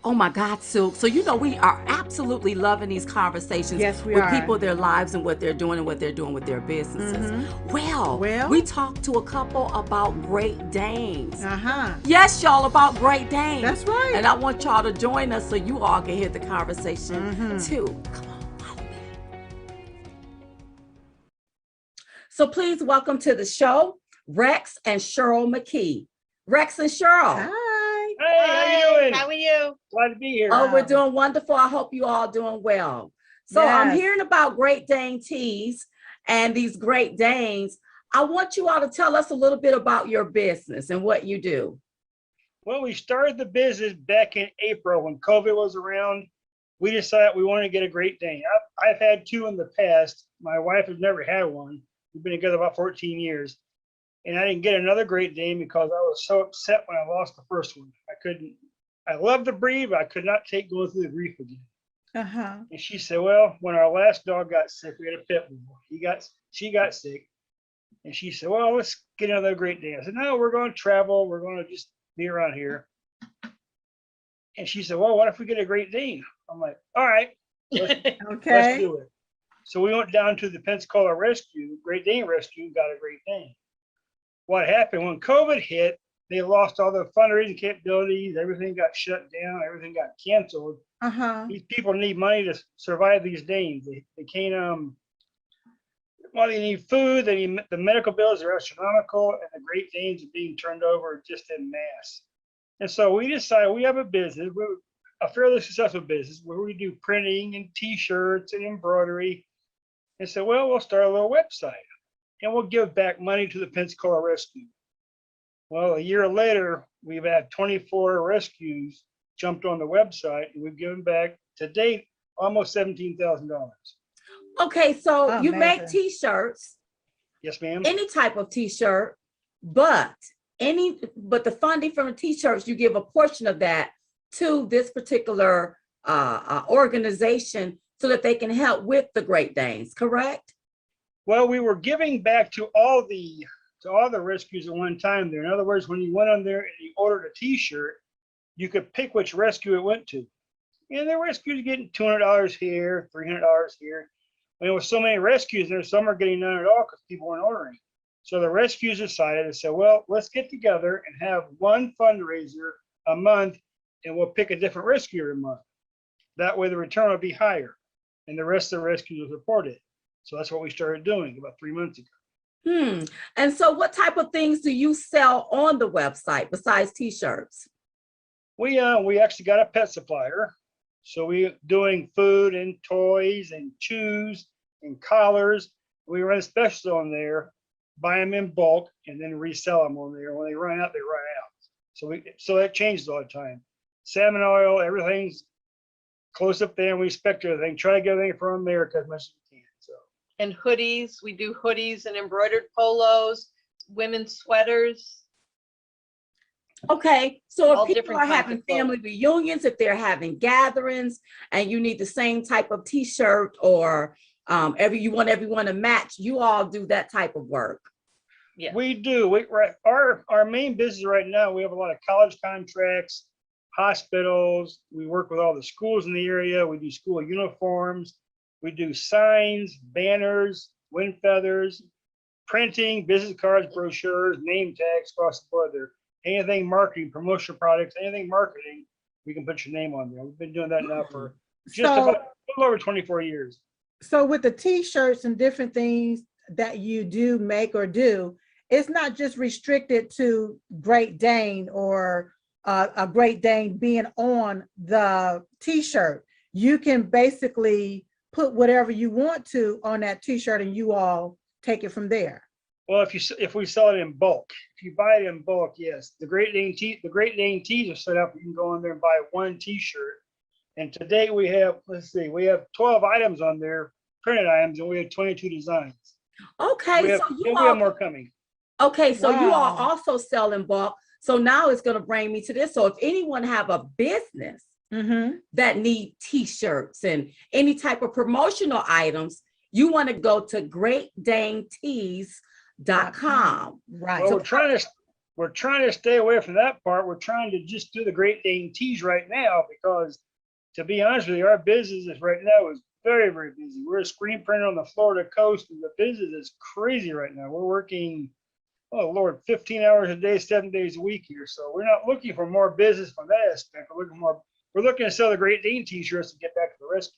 Oh my God, Sue. So, we are absolutely loving these conversations Yes, we with are. people, their lives, and what they're doing and what they're doing with their businesses. Mm-hmm. Well, we Well, talked to a couple about Great Danes. uh-huh. Yes, y'all, about Great Danes. That's right. And I want y'all to join us so you all can hear the conversation Mm-hmm. too. Come on, follow me. So, please welcome to the show, Rex and Cheryl McKee. Rex and Cheryl. Hi. Hey, how you Hi, doing? how are you? Glad to be here. Oh, we're Wow. doing wonderful. I hope you all doing well. So I'm Yes. hearing about Great Dane Tees and these Great Danes. I want you all to tell us a little bit about your business and what you do. Well, we started the business back in April when COVID was around. We decided we wanted to get a Great Dane. I've had two in the past. My wife has never had one. We've been together about 14 years. And I didn't get another Great Dane because I was so upset when I lost the first one. I loved the breed, but I could not take going through the grief again. Uh-huh. And she said, well, when our last dog got sick, we had a pit bull. She got sick. And she said, well, let's get another Great Dane. I said, no, we're going to travel. We're going to just be around here. And she said, well, what if we get a Great Dane? I'm like, all right, let's Okay. do it. So we went down to the Pensacola Great Dane Rescue, and got a Great Dane. What happened when COVID hit, they lost all their fundraising capabilities. Everything got shut down. Everything got canceled. Uh-huh. These people need money to survive these Danes. They can't, well, they need food. They need, the medical bills are astronomical, and the Great Danes are being turned over just en masse. And so we decided we have a business, a fairly successful business where we do printing and T-shirts and embroidery. And so, well, we'll start a little website and we'll give back money to the Pensacola Rescue. Well, a year later, we've had 24 rescues jumped on the website, and we've given back to date almost $17,000. Okay, so Oh, you make amazing. t-shirts, Yes, ma'am. any type of t-shirt, but the funding from the t-shirts, you give a portion of that to this particular organization so that they can help with the Great Danes, correct? Well, we were giving back to all the rescues at one time there. In other words, when you went on there and you ordered a T-shirt, you could pick which rescue it went to. And the rescues getting $200 here, $300 here. When there was so many rescues there, some are getting none at all because people weren't ordering. So the rescues decided to say, well, let's get together and have one fundraiser a month, and we'll pick a different rescue every month. That way the return will be higher, and the rest of the rescues will support it. So that's what we started doing about 3 months ago. And so what type of things do you sell on the website besides t-shirts? We actually got a pet supplier. So we doing food and toys and chews and collars. We run specials on there, buy them in bulk, and then resell them on there. When they run out, they run out. So that changes all the time. Salmon oil, everything's close up there, and we inspect everything. Try to get everything from America as much as we can. So. And hoodies, we do hoodies and embroidered polos, women's sweaters. Okay, so All if people different are kinds having of clothes. family reunions, if they're having gatherings, and you need the same type of t-shirt, or you want everyone to match, you all do that type of work. Yeah. We do. Our main business right now, we have a lot of college contracts, hospitals. We work with all the schools in the area. We do school uniforms. We do signs, banners, wind feathers, printing, business cards, brochures, name tags across the board there. Anything marketing, promotional products, anything marketing, we can put your name on there. We've been doing that now for just about a little over 24 years. So with the t-shirts and different things that you do make or do, it's not just restricted to Great Dane or a Great Dane being on the t-shirt. You can basically put whatever you want to on that t-shirt and you all take it from there. Well, if we sell it in bulk, if you buy it in bulk, yes. The Great Dane Tees are set up. You can go in there and buy one t-shirt. And today we have 12 items on there, printed items, and we have 22 designs. Okay, we have more coming. Okay, so you all also sell in bulk. So now it's going to bring me to this. So if anyone have a business that need t-shirts and any type of promotional items, you want to go to greatdanetees.com. Right. Well, So we're trying to stay away from that part. We're trying to just do the Great Dane Tees right now because, to be honest with you, our business is right now is very, very busy. We're a screen printer on the Florida coast, and the business is crazy right now. We're working, oh Lord, 15 hours a day, 7 days a week here. So we're not looking for more business from that aspect. We're looking to sell the Great Dane T-shirts to get back to the rescue.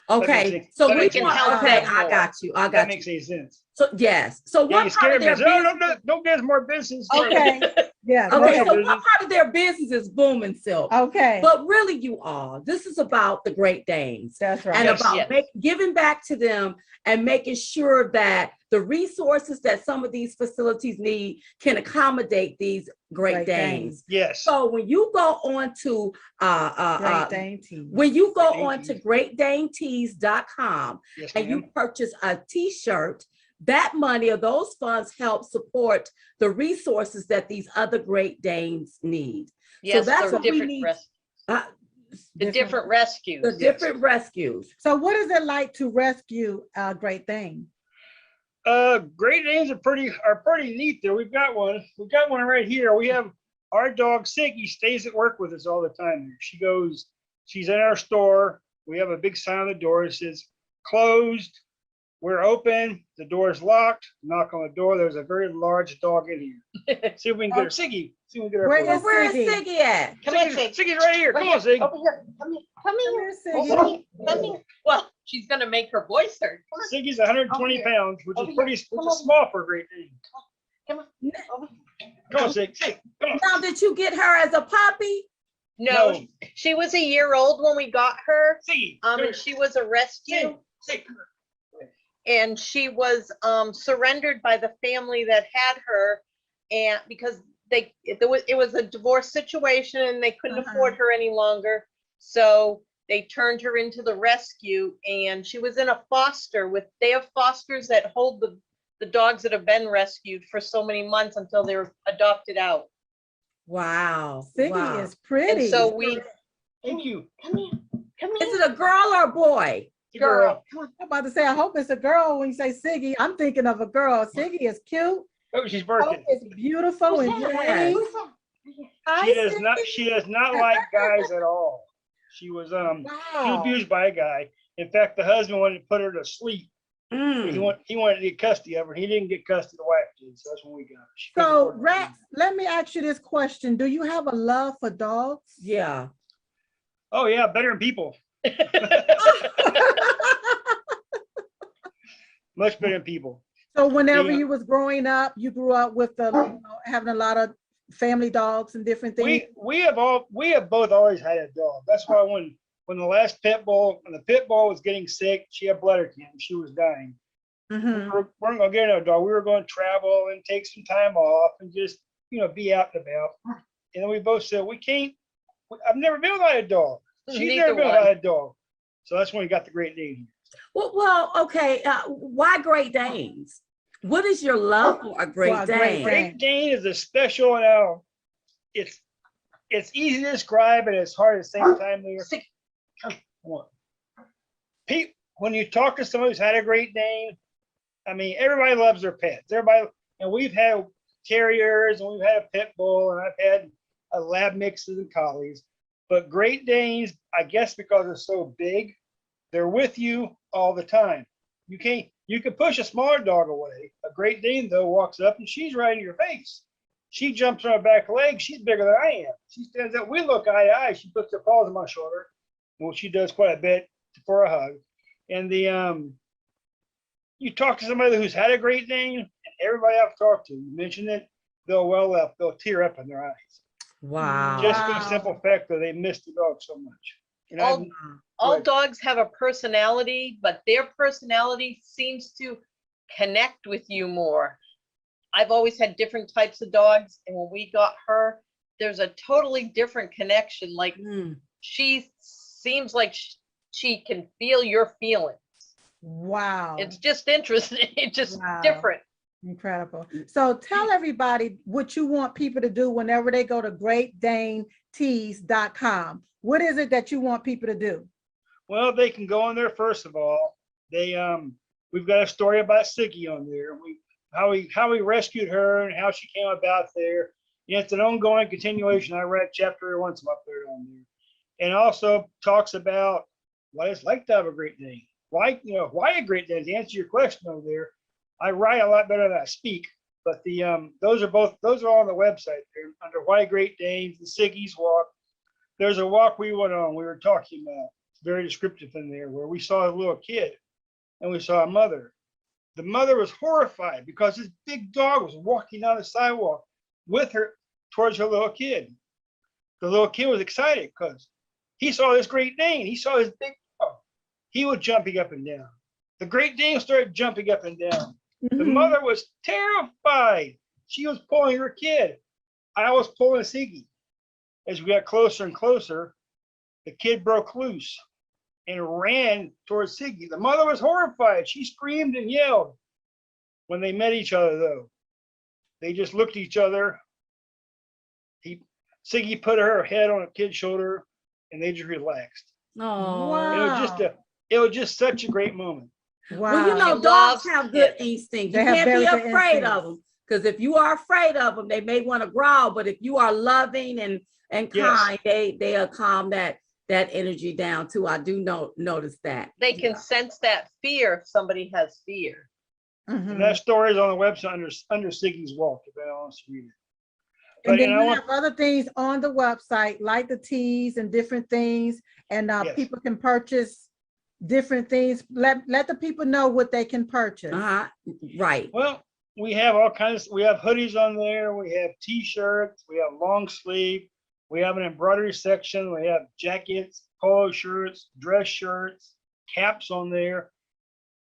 Okay, so we can want, help okay, them I more. got you. I That got you. makes any sense. So yes. So Yeah, what you part scared of me. their So, no, business? don't give us more business. Okay. Yeah. go Okay, ahead. so what part of their business is booming silk? Okay. But really, you all, this is about the Great Danes That's right. and Yes, about giving back to them and making sure that the resources that some of these facilities need can accommodate these Great Danes. Yes. So when you go on to Great Dane Tees. when you go Great Dane on to Tees. greatdanetees.com Yes, and you ma'am. purchase a t-shirt, that money or those funds help support the resources that these other Great Danes need. Yes, that's they're what we different need. the different rescues. The different rescues. So what is it like to rescue a Great Dane? Great Danes are pretty neat there. We've got one right here. We have our dog Siggy stays at work with us all the time. She's in our store. We have a big sign on the door that says closed. We're open. The door is locked. Knock on the door. There's a very large dog in here. See if we can get her. Siggy. See if we can get her. Where is Where is Siggy? Siggy at? Come on, Sig. Siggy's right here. Come on, Sig. Over here. Come here. Come here. Siggy. Come here. Come here. Well, she's gonna make her voice heard. Come on. Siggy's 120 Over here. pounds, which Over is here. which Come is on. small for a Great Dane. Come on. Over here. Come on, Sig. Sig. Come on. Now, did you get her as a puppy? No, No. she was a year old when we got her. Siggy. come here. And she was a rescue. Sig. And she was surrendered by the family that had her, and because it was a divorce situation and they couldn't afford her any longer, so they turned her into the rescue, and she was in a foster they have fosters that hold the dogs that have been rescued for so many months until they're adopted out. Wow. Siggy wow. is pretty. And so we Thank you. come here, come Is here, it a girl or a boy? girl. Come on. I'm about to say, I hope it's a girl. When you say Siggy, I'm thinking of a girl. Siggy is cute. Oh, she's Hope working. it's beautiful and Who's that? pretty. Who's that? Hi, She does Siggy. not like guys at all. She was Wow. abused by a guy. In fact, the husband wanted to put her to sleep. He wanted to get custody of her. He didn't get custody. The wife did. So that's when we got her. She couldn't So, afford to Rex, let me ask you this question. Do you have a love for dogs? Yeah. Oh yeah, better than people. Much better than people. So whenever Yeah. you was growing up, you grew up with having a lot of family dogs and different things. We have both always had a dog. That's why when the last when the pit bull was getting sick, she had bladder cancer. She was dying. Mhm. We weren't gonna get another dog. We were going to travel and take some time off and just be out and about. And then we both said we can't. I've never been without a dog. She's Neither never been one. without a dog. So that's when we got the Great Dane. Well, okay. Why Great Danes? What is your love for a Great For a Great Dane? Great Dane is a special now. It's easy to describe and it's hard at the same time. When you talk to someone who's had a Great Dane, I mean, everybody loves their pets. Everybody, and we've had terriers and we've had a pit bull and I've had a lab mixes and collies. But Great Danes, I guess because they're so big, they're with you all the time. You can push a smaller dog away. A Great Dane though walks up and she's right in your face. She jumps on her back leg. She's bigger than I am. She stands up. We look eye to eye. She puts her paws on my shoulder. Well, she does quite a bit for a hug. And you talk to somebody who's had a Great Dane, and everybody I've talked to, you mention it, they'll tear up in their eyes. Wow. Just for the simple fact that they miss the dog so much. And All dogs have a personality, but their personality seems to connect with you more. I've always had different types of dogs, and when we got her, there's a totally different connection. Like she seems like she can feel your feelings. Wow. It's just interesting. It's just Wow. different. Incredible. So tell everybody what you want people to do whenever they go to greatdanetees.com. What is it that you want people to do? Well, they can go on there first of all. We've got a story about Siggy on there. How we rescued her and how she came about there. Yeah, it's an ongoing continuation. I write chapter every once up there on there, and also talks about what it's like to have a Great Dane. Why, why a Great Dane? To answer your question over there, I write a lot better than I speak. But those are all on the website there under Why Great Danes, the Siggy's Walk. There's a walk we went on. We were talking about. It's very descriptive in there where we saw a little kid, and we saw a mother. The mother was horrified because this big dog was walking down the sidewalk with her towards her little kid. The little kid was excited because he saw this Great Dane. He saw this big dog. He was jumping up and down. The Great Dane started jumping up and down. The mother was terrified. She was pulling her kid. I was pulling Siggy. As we got closer and closer, the kid broke loose and ran towards Siggy. The mother was horrified. She screamed and yelled. When they met each other, though, they just looked at each other. Siggy put her head on a kid's shoulder, and they just relaxed. Oh, Wow. It was just such a great moment. Wow. well, you know, She dogs loves have good kids. instincts. They You have can't be very good afraid of instincts. them, because if you are afraid of them, they may want to growl. But if you are loving and Yes. kind, they'll calm that energy down too. I do notice that. They can sense that fear if somebody has fear. And that story is on the website under Siggy's Walk, if anyone wants to read it. And But then I you want have other things on the website, like the teas and different things, and Yes. people can purchase different things. Let the people know what they can purchase. Right. well, we have all kinds. We have hoodies on there. We have T-shirts. We have long sleeve. We have an embroidery section. We have jackets, polo shirts, dress shirts, caps on there.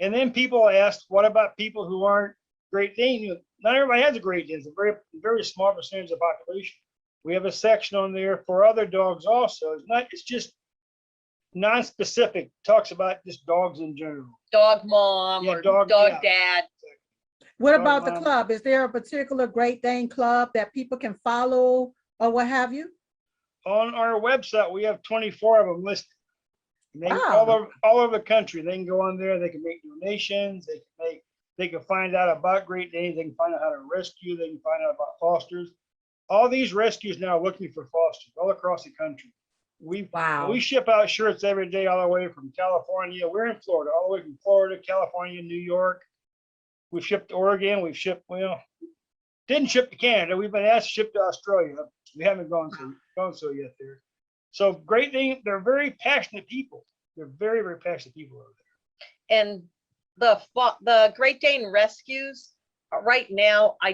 And then people ask, what about people who aren't Great Dane? Not everybody has a Great Dane. It's a very small percentage of the population. We have a section on there for other dogs also. It's just non-specific. Talks about just dogs in general. Dog mom Yeah, or dog- dog yeah. dad. What Dog about the mom. club? Is there a particular Great Dane club that people can follow or what have you? On our website, we have 24 of them listed. And they Wow. all over the country. They can go on there. They can make donations. They can find out about Great Danes. They can find out how to rescue. They can find out about fosters. All these rescues now are looking for fosters all across the country. Wow. We ship out shirts every day, all the way from California. We're in Florida, all the way from Florida, California, New York. We've shipped to Oregon. We've shipped, didn't ship to Canada. We've been asked to ship to Australia. We haven't gone so yet there. So Great Dane, they're very passionate people. They're very, very passionate people over there. And the Great Dane rescues right now, I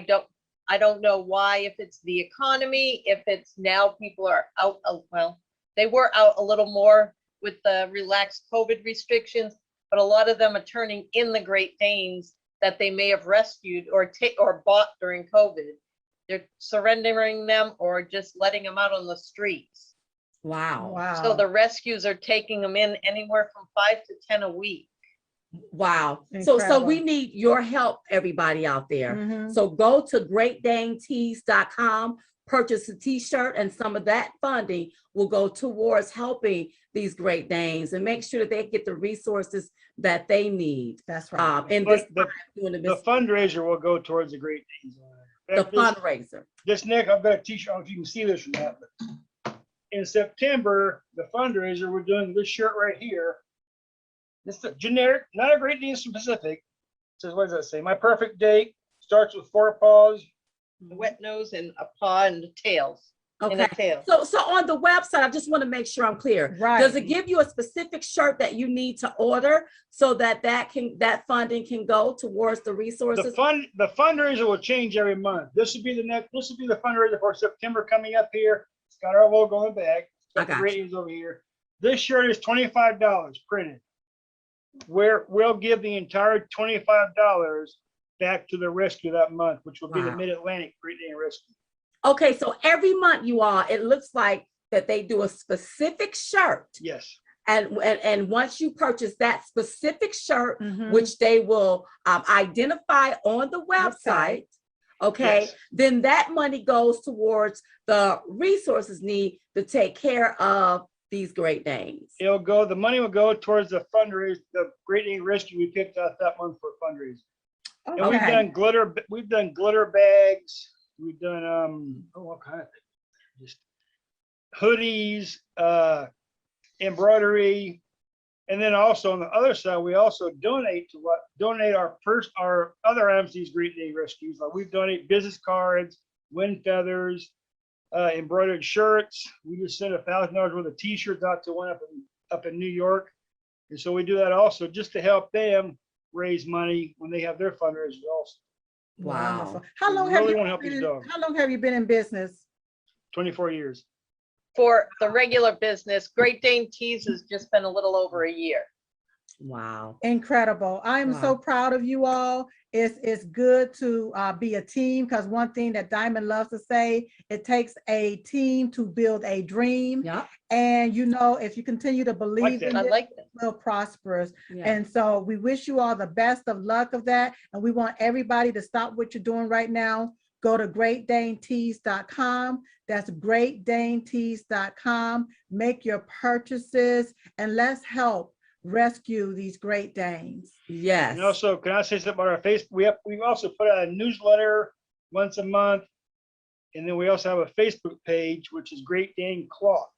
don't know why, if it's the economy, if it's now people are out, well, they were out a little more with the relaxed COVID restrictions, but a lot of them are turning in the Great Danes that they may have rescued or bought during COVID. They're surrendering them or just letting them out on the streets. Wow. Wow. So the rescues are taking them in anywhere from 5 to 10 a week. Wow. So Incredible. we need your help, everybody out there. Mhm. So go to greatdanetees.com, purchase a t-shirt, and some of that funding will go towards helping these Great Danes and make sure that they get the resources that they need. That's right. In But this time during The this, fundraiser will go towards the Great Danes. the fundraiser. This Nick, I've got a t-shirt. I don't know if you can see this or not, but in September, the fundraiser, we're doing this shirt right here. It's a generic, not a Great Dane specific. It says, what does that say? My perfect date starts with 4 paws. A wet nose and a paw and the tails. And Okay. a tail. So on the website, I just want to make sure I'm clear. Right. Does it give you a specific shirt that you need to order so that funding can go towards the resources? The fundraiser will change every month. This will be the fundraiser for September coming up here. It's got our logo on the back. It's got I the got Great Danes over here. This shirt is $25 printed. We'll give the entire $25 back to the rescue that month, which will be the Wow. Mid-Atlantic Great Dane Rescue. Okay, so every month you all, it looks like that they do a specific shirt. Yes. And once you purchase that specific shirt, Mhm. which they will identify on the website, okay, Yes. then that money goes towards the resources need to take care of these Great Danes. The money will go towards the fundraiser, the Great Dane Rescue we picked out that month for fundraising. And Okay. we've done glitter bags. We've done all kind of things. Just hoodies, embroidery, and then also on the other side, we also donate our other items to these Great Dane rescues. Like we've donated business cards, wind feathers, embroidered shirts. We just sent $1,000 worth of T-shirts out to one up in New York, and so we do that also just to help them raise money when they have their fundraisers also. Wow. Wonderful. How We long really have you wanna help these been, dogs. how long have you been in business? 24 years. For the regular business, Great Dane Tees has just been a little over a year. Wow. Incredible. I am so Wow. proud of you all. It's good to be a team, because one thing that Diamond loves to say, it takes a team to build a dream. Yep. And you know, if you continue to believe that. in I it, like that. it will prosperous. Yeah. And so we wish you all the best of luck of that. And we want everybody to stop what you're doing right now. Go to greatdanetees.com. That's greatdanetees.com. Make your purchases and let's help rescue these Great Danes. Yes. And also, can I say something about our Facebook? We've also put out a newsletter once a month, and then we also have a Facebook page, which is Great Dane Cloth.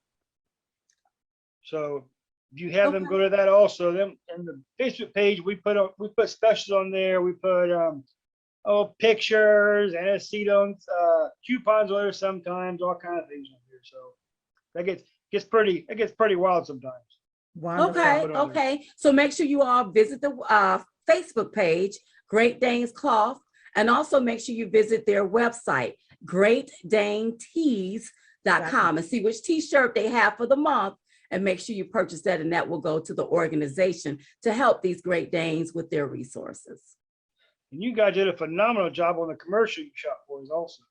So if you have them, Okay. go to that also. Then in the Facebook page, we put specials on there. We put pictures, antecedents, coupons on there sometimes, all kind of things on there. So that gets pretty wild sometimes. Wonderful. Okay, Put on there. okay. So make sure you all visit the Facebook page, Great Danes Cloth, and also make sure you visit their website, greatdanetees.com, and see which t-shirt they have for the month, and make sure you purchase that, and that will go to the organization to help these Great Danes with their resources. And you guys did a phenomenal job on the commercial you shot for us also.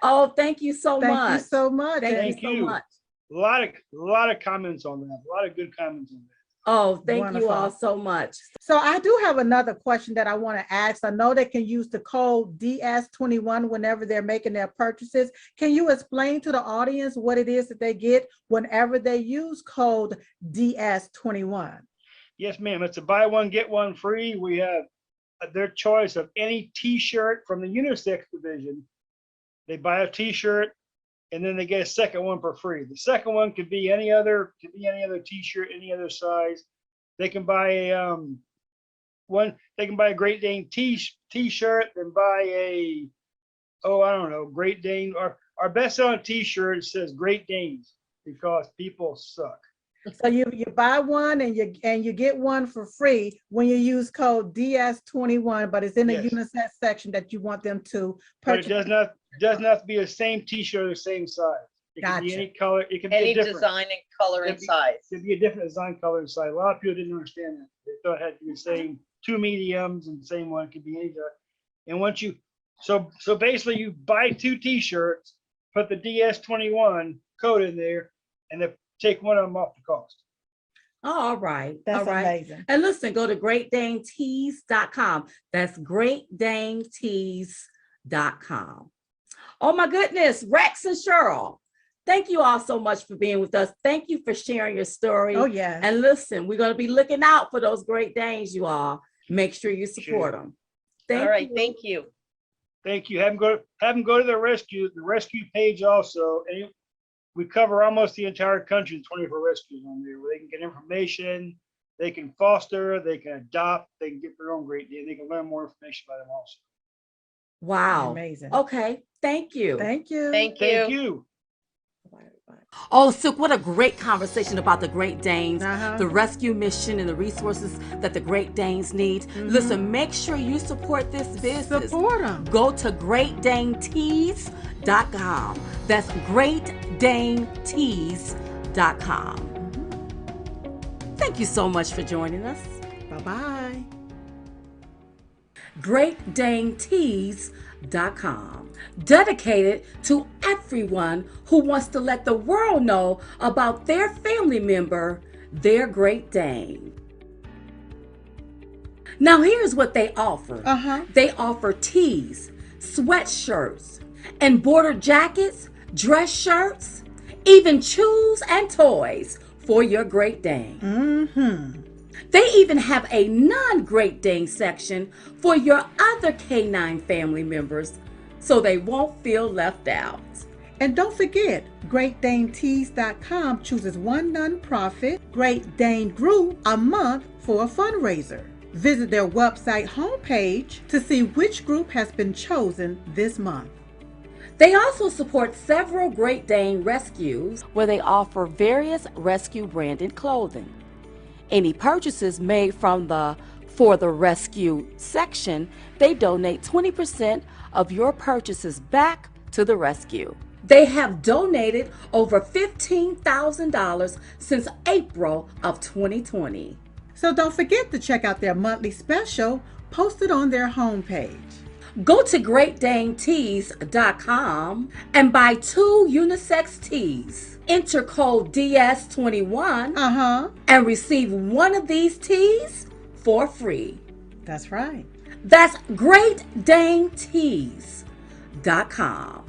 Oh, thank you so Thank much. you so much. Thank Thank you so you. much. A lot of comments on that. A lot of good comments on that. Oh, thank you Wonderful. all so much. So I do have another question that I want to ask. I know they can use the code DS21 whenever they're making their purchases. Can you explain to the audience what it is that they get whenever they use code DS21? Yes, ma'am. It's a buy one, get one free. We have their choice of any T-shirt from the unisex division. They buy a T-shirt, and then they get a second one for free. The second one could be any other T-shirt, any other size. They can buy a Great Dane T-shirt, then buy a Great Dane. Our best selling T-shirt says Great Danes because people suck. So you buy one and you get one for free when you use code DS21, but it's in the Yes. unisex section that you want them to But it purchase. doesn't have to be the same T-shirt or the same size. It can be Gotcha. any color. It can be Any a different. design and color and It'd be- size. It could be a different design, color, and size. A lot of people didn't understand that. They thought it had to be the same two mediums and the same one. It could be any. And once you, so basically you buy two T-shirts, put the DS21 code in there, and then take one of them off the cost. Oh, all right. That's all right. amazing. And listen, go to greatdanetees.com. That's greatdanetees.com. Oh my goodness, Rex and Cheryl, thank you all so much for being with us. Thank you for sharing your story. Oh, yeah. And listen, we're going to be looking out for those Great Danes, you all. Make sure you support them. All right, thank you. Thank you. Have them go to the rescue page also. And we cover almost the entire country, 24 rescues on there where they can get information, they can foster, they can adopt, they can get their own Great Dane. They can learn more information about them also. Wow. Amazing. Okay. Thank you. Thank you. Thank Thank you. you. Oh, Silk, what a great conversation about the Great Danes, Uh-huh. the rescue mission, and the resources that the Great Danes need. Listen, make sure you support this business. Support them. Go to greatdanetees.com. That's greatdanetees.com. Thank you so much for joining us. Bye-bye. greatdanetees.com, dedicated to everyone who wants to let the world know about their family member, their Great Dane. Now here's what they offer. They offer tees, sweatshirts, embroidered jackets, dress shirts, even shoes and toys for your Great Dane. They even have a non-Great Dane section for your other canine family members so they won't feel left out. And don't forget, GreatDaneTees.com chooses one nonprofit, Great Dane Group, a month for a fundraiser. Visit their website homepage to see which group has been chosen this month. They also support several Great Dane rescues where they offer various rescue branded clothing. Any purchases made from the For the Rescue section, they donate 20% of your purchases back to the rescue. They have donated over $15,000 since April of 2020. So don't forget to check out their monthly special posted on their homepage. Go to GreatDaneTees.com and buy 2 unisex tees. Enter code DS21 and receive one of these tees for free. That's right. That's GreatDaneTees.com.